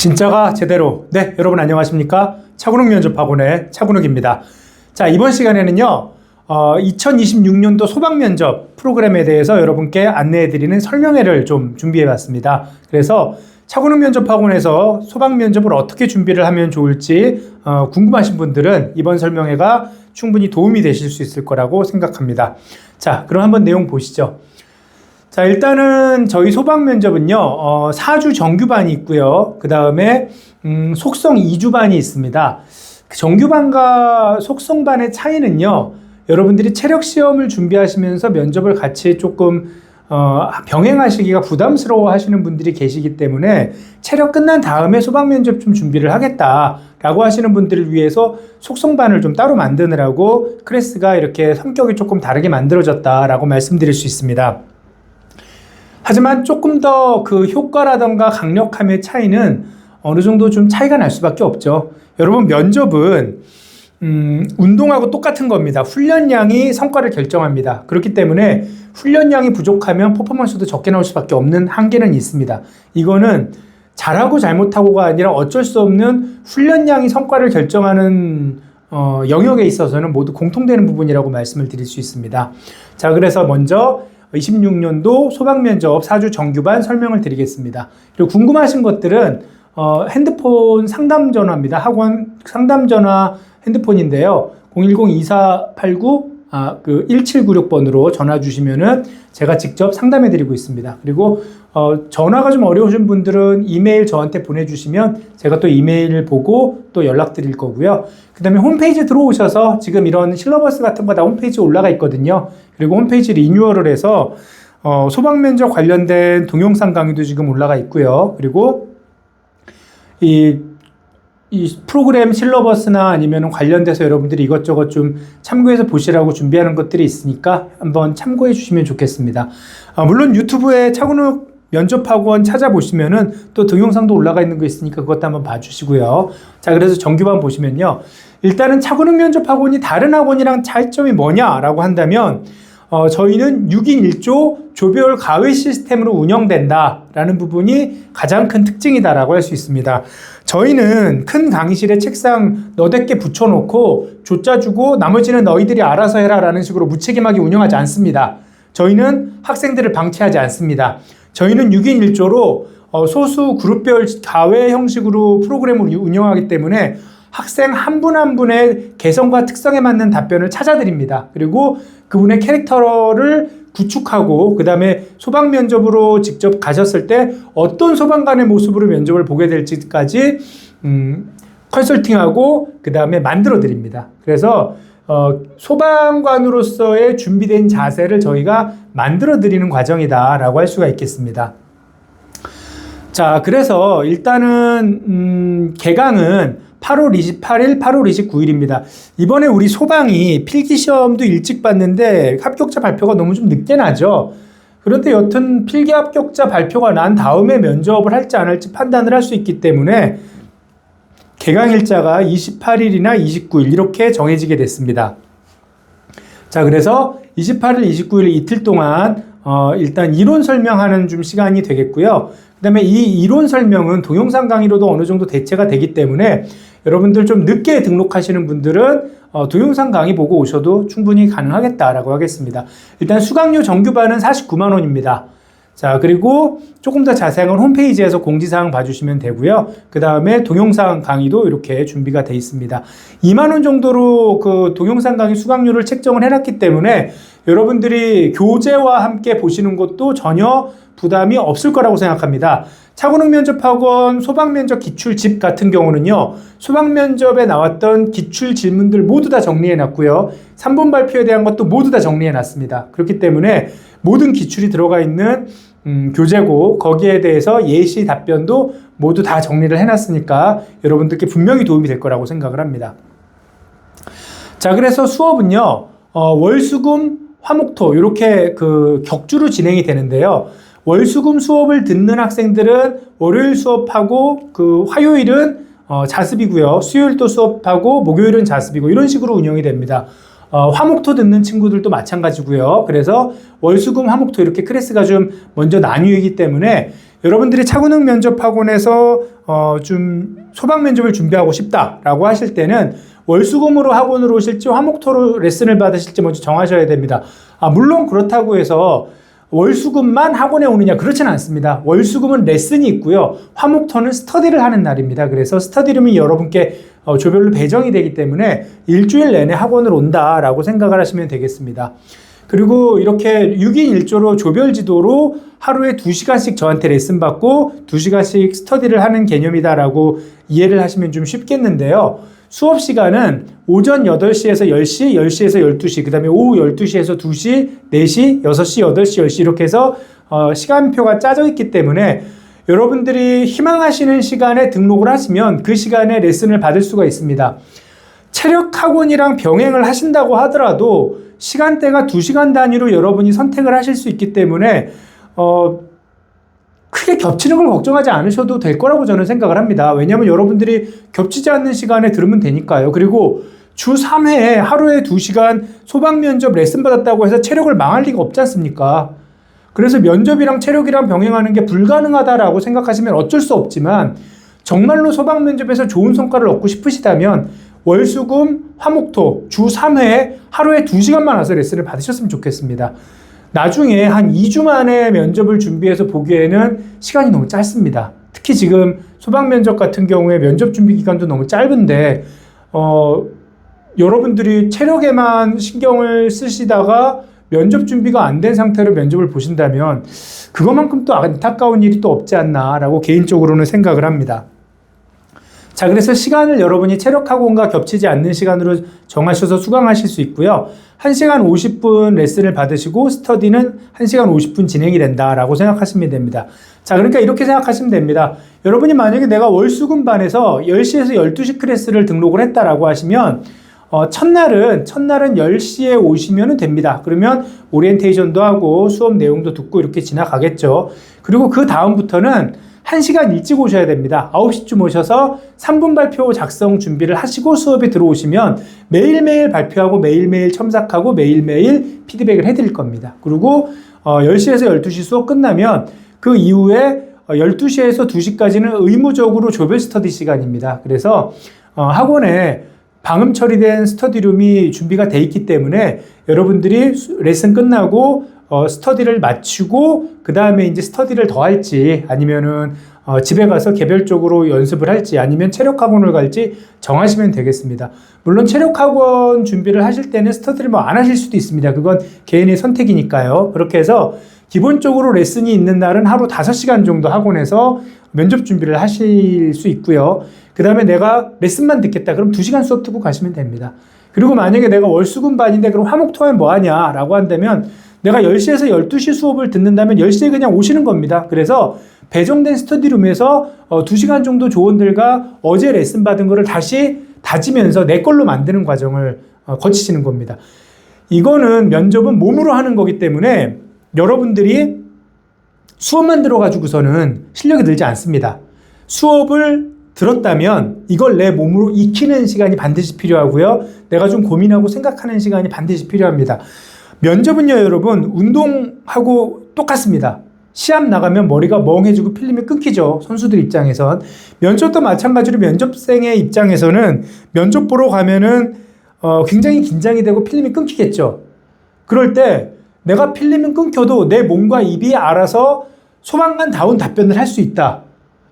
진짜가 제대로. 네, 여러분 안녕하십니까? 차근욱 면접학원의 차근욱입니다. 자, 이번 시간에는요, 2026년도 소방면접 프로그램에 대해서 여러분께 안내해드리는 설명회를 좀 준비해봤습니다. 그래서 차근욱 면접학원에서 소방면접을 어떻게 준비를 하면 좋을지 궁금하신 분들은 이번 설명회가 충분히 도움이 되실 수 있을 거라고 생각합니다. 자, 그럼 한번 내용 보시죠. 자, 일단은 저희 소방면접은요, 4주 정규반이 있고요. 그 다음에 속성 2주반이 있습니다. 정규반과 속성반의 차이는요, 여러분들이 체력시험을 준비하시면서 면접을 같이 조금 병행하시기가 부담스러워 하시는 분들이 계시기 때문에 체력 끝난 다음에 소방면접 좀 준비를 하겠다라고 하시는 분들을 위해서 속성반을 좀 따로 만드느라고 클래스가 이렇게 성격이 조금 다르게 만들어졌다라고 말씀드릴 수 있습니다. 하지만 조금 더 그 효과라던가 강력함의 차이는 어느 정도 좀 차이가 날 수밖에 없죠. 여러분, 면접은 운동하고 똑같은 겁니다. 훈련량이 성과를 결정합니다. 그렇기 때문에 훈련량이 부족하면 퍼포먼스도 적게 나올 수밖에 없는 한계는 있습니다. 이거는 잘하고 잘못하고가 아니라 어쩔 수 없는 훈련량이 성과를 결정하는 영역에 있어서는 모두 공통되는 부분이라고 말씀을 드릴 수 있습니다. 자, 그래서 먼저 26년도 소방면접 4주 정규반 설명을 드리겠습니다. 그리고 궁금하신 것들은 핸드폰 상담전화입니다. 학원 상담전화 핸드폰인데요. 010-2489-1796번으로 전화 주시면은 제가 직접 상담해 드리고 있습니다. 그리고 전화가 좀 어려우신 분들은 이메일 저한테 보내주시면 제가 또 이메일을 보고 또 연락 드릴 거고요. 그 다음에 홈페이지 들어오셔서 지금 이런 실러버스 같은 거 다 홈페이지에 올라가 있거든요. 그리고 홈페이지 리뉴얼을 해서 소방면접 관련된 동영상 강의도 지금 올라가 있고요. 그리고 이 프로그램 실러버스나 아니면 관련돼서 여러분들이 이것저것 좀 참고해서 보시라고 준비하는 것들이 있으니까 한번 참고해 주시면 좋겠습니다. 물론 유튜브에 차근욱 면접학원 찾아보시면은 또 동영상도 올라가 있는 거 있으니까 그것도 한번 봐주시고요. 자, 그래서 정규반 보시면요. 일단은 차근욱 면접학원이 다른 학원이랑 차이점이 뭐냐라고 한다면 저희는 6인 1조 조별 과외 시스템으로 운영된다라는 부분이 가장 큰 특징이다라고 할 수 있습니다. 저희는 큰 강의실에 책상 너댓 개 붙여놓고 조짜 주고 나머지는 너희들이 알아서 해라 라는 식으로 무책임하게 운영하지 않습니다. 저희는 학생들을 방치하지 않습니다. 저희는 6인 1조로 소수 그룹별 과외 형식으로 프로그램을 운영하기 때문에 학생 한 분 한 분의 개성과 특성에 맞는 답변을 찾아드립니다. 그리고 그분의 캐릭터를 구축하고 그 다음에 소방 면접으로 직접 가셨을 때 어떤 소방관의 모습으로 면접을 보게 될지까지 컨설팅하고 그 다음에 만들어 드립니다. 그래서 소방관으로서의 준비된 자세를 저희가 만들어 드리는 과정이다라고 할 수가 있겠습니다. 자, 그래서 일단은 개강은 8월 28일, 8월 29일입니다. 이번에 우리 소방이 필기시험도 일찍 봤는데 합격자 발표가 너무 좀 늦게 나죠. 그런데 여튼 필기 합격자 발표가 난 다음에 면접을 할지 안 할지 판단을 할 수 있기 때문에 개강일자가 28일이나 29일 이렇게 정해지게 됐습니다. 자, 그래서 28일, 29일 이틀 동안 일단 이론 설명하는 좀 시간이 되겠고요. 그 다음에 이 이론 설명은 동영상 강의로도 어느 정도 대체가 되기 때문에 여러분들 좀 늦게 등록하시는 분들은 동영상 강의 보고 오셔도 충분히 가능하겠다라고 하겠습니다. 일단 수강료 정규반은 49만 원입니다. 자, 그리고 조금 더 자세한 건 홈페이지에서 공지사항 봐주시면 되고요. 그 다음에 동영상 강의도 이렇게 준비가 되어 있습니다. 2만 원 정도로 그 동영상 강의 수강료를 책정을 해놨기 때문에 여러분들이 교재와 함께 보시는 것도 전혀 부담이 없을 거라고 생각합니다. 차근욱 면접학원 소방면접 기출집 같은 경우는요, 소방면접에 나왔던 기출 질문들 모두 다 정리해 놨고요. 3분 발표에 대한 것도 모두 다 정리해 놨습니다. 그렇기 때문에 모든 기출이 들어가 있는 교재고 거기에 대해서 예시 답변도 모두 다 정리를 해놨으니까 여러분들께 분명히 도움이 될 거라고 생각을 합니다. 자, 그래서 수업은요, 월수금 화목토 이렇게 그 격주로 진행이 되는데요. 월수금 수업을 듣는 학생들은 월요일 수업하고 그 화요일은 자습이고요. 수요일도 수업하고 목요일은 자습이고 이런 식으로 운영이 됩니다. 화목토 듣는 친구들도 마찬가지고요. 그래서 월수금 화목토 이렇게 클래스가 좀 먼저 나뉘기 때문에 여러분들이 차고능 면접학원에서 좀 소방 면접을 준비하고 싶다라고 하실 때는 월수금으로 학원으로 오실지 화목토로 레슨을 받으실지 먼저 정하셔야 됩니다. 물론 그렇다고 해서 월수금만 학원에 오느냐, 그렇지는 않습니다. 월수금은 레슨이 있고요. 화목토는 스터디를 하는 날입니다. 그래서 스터디룸이 여러분께 조별로 배정이 되기 때문에 일주일 내내 학원을 온다라고 생각을 하시면 되겠습니다. 그리고 이렇게 6인 1조로 조별 지도로 하루에 2시간씩 저한테 레슨 받고 2시간씩 스터디를 하는 개념이다라고 이해를 하시면 좀 쉽겠는데요. 수업 시간은 오전 8시에서 10시, 10시에서 12시, 그 다음에 오후 12시에서 2시, 4시, 6시, 8시, 10시 이렇게 해서 시간표가 짜져 있기 때문에 여러분들이 희망하시는 시간에 등록을 하시면 그 시간에 레슨을 받을 수가 있습니다. 체력학원이랑 병행을 하신다고 하더라도 시간대가 2시간 단위로 여러분이 선택을 하실 수 있기 때문에 크게 겹치는 걸 걱정하지 않으셔도 될 거라고 저는 생각을 합니다. 왜냐하면 여러분들이 겹치지 않는 시간에 들으면 되니까요. 그리고 주 3회에 하루에 2시간 소방면접 레슨 받았다고 해서 체력을 망할 리가 없지 않습니까? 그래서 면접이랑 체력이랑 병행하는 게 불가능하다라고 생각하시면 어쩔 수 없지만 정말로 소방면접에서 좋은 성과를 얻고 싶으시다면 월수금, 화목토 주 3회에 하루에 2시간만 와서 레슨을 받으셨으면 좋겠습니다. 나중에 한 2주 만에 면접을 준비해서 보기에는 시간이 너무 짧습니다. 특히 지금 소방면접 같은 경우에 면접 준비 기간도 너무 짧은데 여러분들이 체력에만 신경을 쓰시다가 면접 준비가 안 된 상태로 면접을 보신다면 그것만큼 또 안타까운 일이 또 없지 않나라고 개인적으로는 생각을 합니다. 자, 그래서 시간을 여러분이 체력학원과 겹치지 않는 시간으로 정하셔서 수강하실 수 있고요. 1시간 50분 레슨을 받으시고 스터디는 1시간 50분 진행이 된다라고 생각하시면 됩니다. 자, 그러니까 이렇게 생각하시면 됩니다. 여러분이 만약에 내가 월수금 반에서 10시에서 12시 클래스를 등록을 했다라고 하시면 첫날은 10시에 오시면 됩니다. 그러면 오리엔테이션도 하고 수업 내용도 듣고 이렇게 지나가겠죠. 그리고 그 다음부터는 1시간 일찍 오셔야 됩니다. 9시쯤 오셔서 3분 발표 작성 준비를 하시고 수업에 들어오시면 매일매일 발표하고 매일매일 첨삭하고 매일매일 피드백을 해드릴 겁니다. 그리고 10시에서 12시 수업 끝나면 그 이후에 12시에서 2시까지는 의무적으로 조별 스터디 시간입니다. 그래서 학원에 방음 처리된 스터디룸이 준비가 돼 있기 때문에 여러분들이 레슨 끝나고 스터디를 마치고 그 다음에 이제 스터디를 더 할지 아니면은 집에 가서 개별적으로 연습을 할지 아니면 체력학원을 갈지 정하시면 되겠습니다. 물론 체력학원 준비를 하실 때는 스터디를 뭐 안 하실 수도 있습니다. 그건 개인의 선택이니까요. 그렇게 해서 기본적으로 레슨이 있는 날은 하루 5시간 정도 학원에서 면접 준비를 하실 수 있고요. 그 다음에 내가 레슨만 듣겠다. 그럼 2시간 수업 듣고 가시면 됩니다. 그리고 만약에 내가 월수금 반인데 그럼 화목토하면 뭐하냐 라고 한다면 내가 10시에서 12시 수업을 듣는다면 10시에 그냥 오시는 겁니다. 그래서 배정된 스터디룸에서 2시간 정도 조원들과 어제 레슨 받은 거를 다시 다지면서 내 걸로 만드는 과정을 거치시는 겁니다. 이거는 면접은 몸으로 하는 거기 때문에 여러분들이 수업만 들어가지고서는 실력이 늘지 않습니다. 수업을 들었다면 이걸 내 몸으로 익히는 시간이 반드시 필요하고요. 내가 좀 고민하고 생각하는 시간이 반드시 필요합니다. 면접은요, 여러분, 운동하고 똑같습니다. 시합 나가면 머리가 멍해지고 필름이 끊기죠. 선수들 입장에선. 면접도 마찬가지로 면접생의 입장에서는 면접 보러 가면은 굉장히 긴장이 되고 필름이 끊기겠죠. 그럴 때 내가 필름은 끊겨도 내 몸과 입이 알아서 소방관다운 답변을 할 수 있다.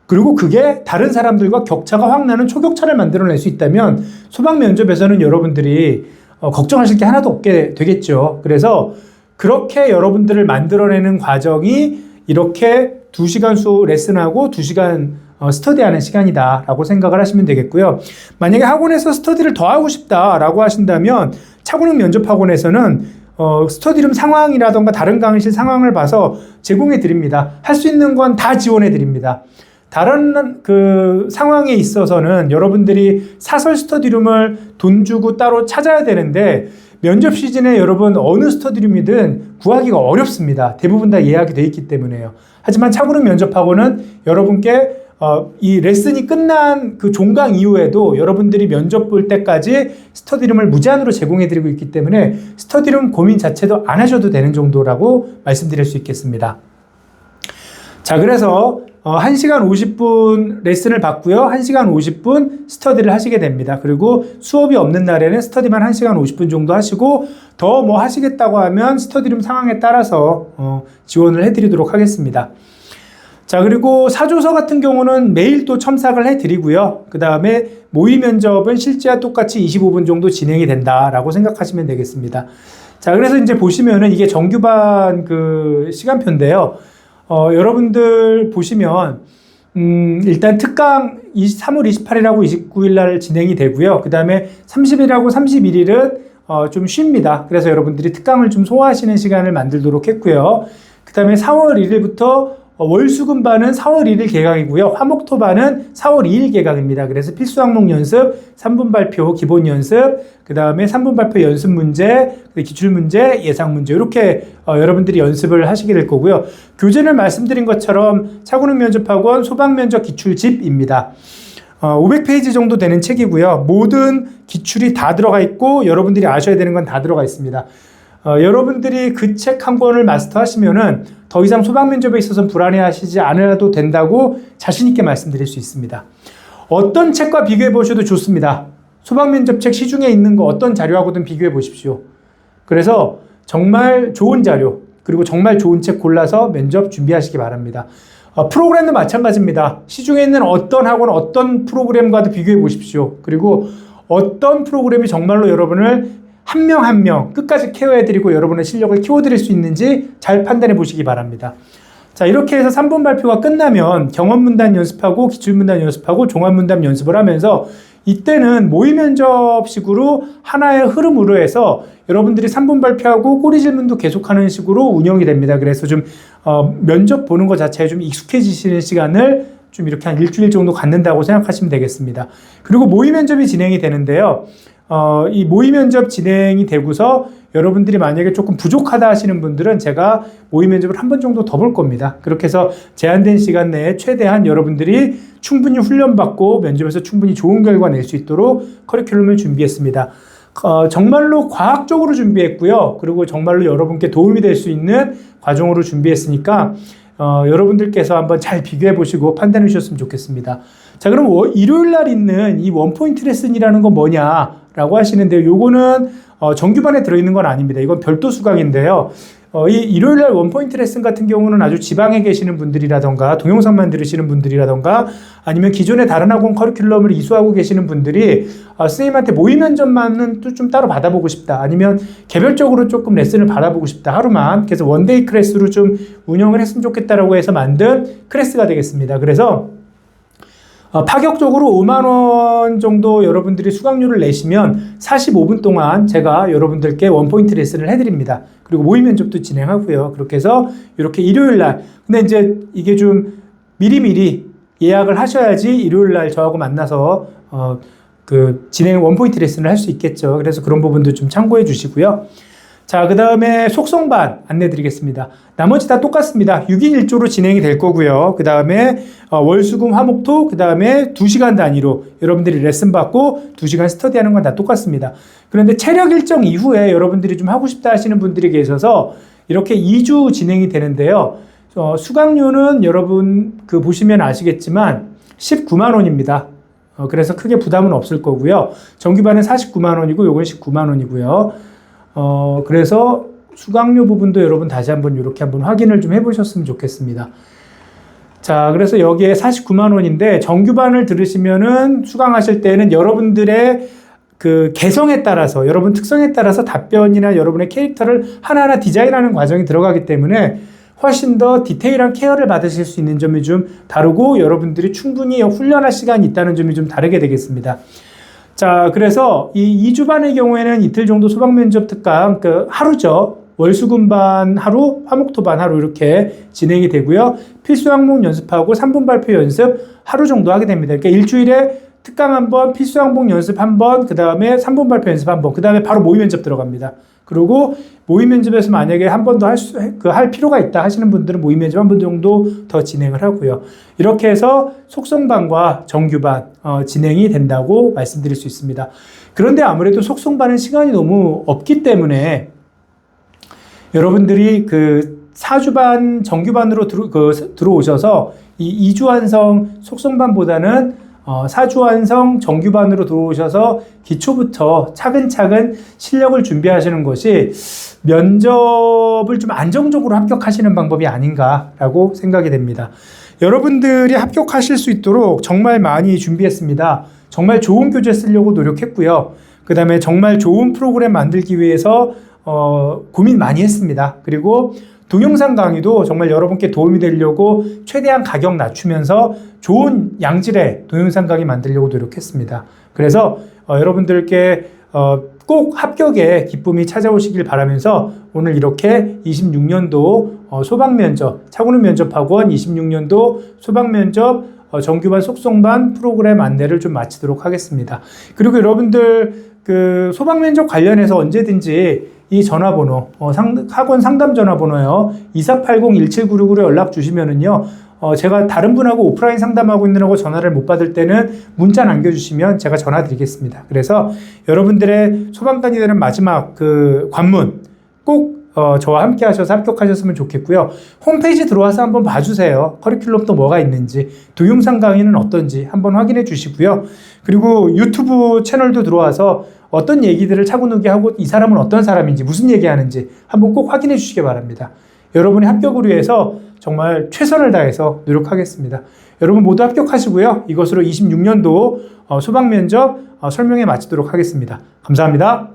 그리고 그게 다른 사람들과 격차가 확 나는 초격차를 만들어낼 수 있다면 소방 면접에서는 여러분들이 걱정하실 게 하나도 없게 되겠죠. 그래서 그렇게 여러분들을 만들어내는 과정이 이렇게 2시간 수업 레슨하고 2시간 스터디하는 시간이다라고 생각을 하시면 되겠고요. 만약에 학원에서 스터디를 더 하고 싶다라고 하신다면 차고능 면접학원에서는 스터디룸 상황이라던가 다른 강의실 상황을 봐서 제공해 드립니다. 할 수 있는 건 다 지원해 드립니다. 다른 그 상황에 있어서는 여러분들이 사설 스터디룸을 돈 주고 따로 찾아야 되는데 면접 시즌에 여러분 어느 스터디룸이든 구하기가 어렵습니다. 대부분 다 예약이 돼 있기 때문에요. 하지만 차고능 면접학원은 여러분께 이 레슨이 끝난 그 종강 이후에도 여러분들이 면접 볼 때까지 스터디룸을 무제한으로 제공해 드리고 있기 때문에 스터디룸 고민 자체도 안 하셔도 되는 정도라고 말씀드릴 수 있겠습니다. 자, 그래서 1시간 50분 레슨을 받고요. 1시간 50분 스터디를 하시게 됩니다. 그리고 수업이 없는 날에는 스터디만 1시간 50분 정도 하시고 더 뭐 하시겠다고 하면 스터디룸 상황에 따라서 지원을 해드리도록 하겠습니다. 자, 그리고 사조서 같은 경우는 매일 또 첨삭을 해드리고요. 그 다음에 모의 면접은 실제와 똑같이 25분 정도 진행이 된다라고 생각하시면 되겠습니다. 자, 그래서 이제 보시면은 이게 정규반 그 시간표인데요. 여러분들 보시면 일단 특강 3월 28일하고 29일 날 진행이 되고요. 그 다음에 30일하고 31일은 좀 쉽니다. 그래서 여러분들이 특강을 좀 소화하시는 시간을 만들도록 했고요. 그 다음에 4월 1일부터 월수금반은 4월 1일 개강이고요. 화목토반은 4월 2일 개강입니다. 그래서 필수 항목 연습, 3분 발표 기본 연습, 그 다음에 3분 발표 연습 문제, 기출 문제, 예상 문제 이렇게 여러분들이 연습을 하시게 될 거고요. 교재는 말씀드린 것처럼 차고능 면접학원 소방 면접 기출집입니다. 500페이지 정도 되는 책이고요. 모든 기출이 다 들어가 있고 여러분들이 아셔야 되는 건 다 들어가 있습니다. 여러분들이 그 책 한 권을 마스터하시면은 더 이상 소방 면접에 있어서는 불안해하시지 않아도 된다고 자신 있게 말씀드릴 수 있습니다. 어떤 책과 비교해 보셔도 좋습니다. 소방 면접 책 시중에 있는 거 어떤 자료하고든 비교해 보십시오. 그래서 정말 좋은 자료 그리고 정말 좋은 책 골라서 면접 준비하시기 바랍니다. 프로그램도 마찬가지입니다. 시중에 있는 어떤 학원 어떤 프로그램과도 비교해 보십시오. 그리고 어떤 프로그램이 정말로 여러분을 한 명 한 명 끝까지 케어해드리고 여러분의 실력을 키워드릴 수 있는지 잘 판단해 보시기 바랍니다. 자, 이렇게 해서 3분 발표가 끝나면 경험문단 연습하고 기출문단 연습하고 종합문단 연습을 하면서 이때는 모의 면접식으로 하나의 흐름으로 해서 여러분들이 3분 발표하고 꼬리 질문도 계속하는 식으로 운영이 됩니다. 그래서 좀 면접 보는 것 자체에 좀 익숙해지시는 시간을 좀 이렇게 한 일주일 정도 갖는다고 생각하시면 되겠습니다. 그리고 모의 면접이 진행이 되는데요. 이 모의 면접 진행이 되고서 여러분들이 만약에 조금 부족하다 하시는 분들은 제가 모의 면접을 한 번 정도 더 볼 겁니다. 그렇게 해서 제한된 시간 내에 최대한 여러분들이 충분히 훈련받고 면접에서 충분히 좋은 결과 낼 수 있도록 커리큘럼을 준비했습니다. 정말로 과학적으로 준비했고요. 그리고 정말로 여러분께 도움이 될 수 있는 과정으로 준비했으니까 여러분들께서 한번 잘 비교해 보시고 판단해 주셨으면 좋겠습니다. 자, 그럼 일요일 날 있는 이 원포인트 레슨이라는 건 뭐냐라고 하시는데요. 요거는 정규반에 들어있는 건 아닙니다. 이건 별도 수강인데요. 이 일요일 날 원포인트 레슨 같은 경우는 아주 지방에 계시는 분들이라던가 동영상만 들으시는 분들이라던가 아니면 기존의 다른 학원 커리큘럼을 이수하고 계시는 분들이 선생님한테 모의 면접만은 또 좀 따로 받아보고 싶다. 아니면 개별적으로 조금 레슨을 받아보고 싶다. 하루만. 그래서 원데이 클래스로 좀 운영을 했으면 좋겠다라고 해서 만든 클래스가 되겠습니다. 그래서 파격적으로 5만 원 정도 여러분들이 수강료를 내시면 45분 동안 제가 여러분들께 원포인트 레슨을 해드립니다. 그리고 모의 면접도 진행하고요. 그렇게 해서 이렇게 일요일 날, 근데 이제 이게 좀 미리미리 예약을 하셔야지 일요일 날 저하고 만나서 진행 원포인트 레슨을 할 수 있겠죠. 그래서 그런 부분도 좀 참고해 주시고요. 자, 그 다음에 속성반 안내드리겠습니다. 나머지 다 똑같습니다. 6인 1조로 진행이 될 거고요. 그 다음에 월수금 화목토, 그 다음에 2시간 단위로 여러분들이 레슨 받고 2시간 스터디하는 건 다 똑같습니다. 그런데 체력 일정 이후에 여러분들이 좀 하고 싶다 하시는 분들이 계셔서 이렇게 2주 진행이 되는데요. 수강료는 여러분 보시면 아시겠지만 19만 원입니다. 그래서 크게 부담은 없을 거고요. 정규반은 49만 원이고 요건 19만 원이고요. 그래서 수강료 부분도 여러분 다시 한번 이렇게 한번 확인을 좀 해보셨으면 좋겠습니다. 자, 그래서 여기에 49만 원인데 정규반을 들으시면은 수강하실 때는 여러분들의 그 개성에 따라서 여러분 특성에 따라서 답변이나 여러분의 캐릭터를 하나하나 디자인하는 과정이 들어가기 때문에 훨씬 더 디테일한 케어를 받으실 수 있는 점이 좀 다르고 여러분들이 충분히 훈련할 시간이 있다는 점이 좀 다르게 되겠습니다. 자, 그래서 이 2주반의 경우에는 이틀 정도 소방면접 특강, 하루죠. 월수금반 하루, 화목토반 하루 이렇게 진행이 되고요. 필수 항목 연습하고 3분 발표 연습 하루 정도 하게 됩니다. 그러니까 일주일에 특강 한 번, 필수 항목 연습 한 번, 그 다음에 3분 발표 연습 한 번, 그 다음에 바로 모의 면접 들어갑니다. 그리고 모의 면접에서 만약에 한 번 더 할 필요가 있다 하시는 분들은 모의 면접 한 번 정도 더 진행을 하고요. 이렇게 해서 속성반과 정규반 진행이 된다고 말씀드릴 수 있습니다. 그런데 아무래도 속성반은 시간이 너무 없기 때문에 여러분들이 4주반 정규반으로 들어오셔서 이 2주 완성 속성반보다는 4주 완성 정규반으로 들어오셔서 기초부터 차근차근 실력을 준비하시는 것이 면접을 좀 안정적으로 합격하시는 방법이 아닌가라고 생각이 됩니다. 여러분들이 합격하실 수 있도록 정말 많이 준비했습니다. 정말 좋은 교재 쓰려고 노력했고요. 그 다음에 정말 좋은 프로그램 만들기 위해서 고민 많이 했습니다. 그리고 동영상 강의도 정말 여러분께 도움이 되려고 최대한 가격 낮추면서 좋은 양질의 동영상 강의 만들려고 노력했습니다. 그래서 여러분들께 꼭 합격의 기쁨이 찾아오시길 바라면서 오늘 이렇게 26년도 소방면접, 차고는 면접학원 26년도 소방면접 정규반 속성반 프로그램 안내를 좀 마치도록 하겠습니다. 그리고 여러분들 그 소방면접 관련해서 언제든지 이 전화번호, 학원 상담 전화번호요. 2480-1796으로 연락 주시면은요. 제가 다른 분하고 오프라인 상담하고 있느라고 전화를 못 받을 때는 문자 남겨주시면 제가 전화 드리겠습니다. 그래서 여러분들의 소방관이 되는 마지막 그 관문 꼭 저와 함께 하셔서 합격하셨으면 좋겠고요. 홈페이지 들어와서 한번 봐주세요. 커리큘럼 또 뭐가 있는지, 동영상 강의는 어떤지 한번 확인해 주시고요. 그리고 유튜브 채널도 들어와서 어떤 얘기들을 차고누게 하고 이 사람은 어떤 사람인지, 무슨 얘기하는지 한번 꼭 확인해 주시기 바랍니다. 여러분의 합격을 위해서 정말 최선을 다해서 노력하겠습니다. 여러분 모두 합격하시고요. 이것으로 26년도 소방면접 설명회 마치도록 하겠습니다. 감사합니다.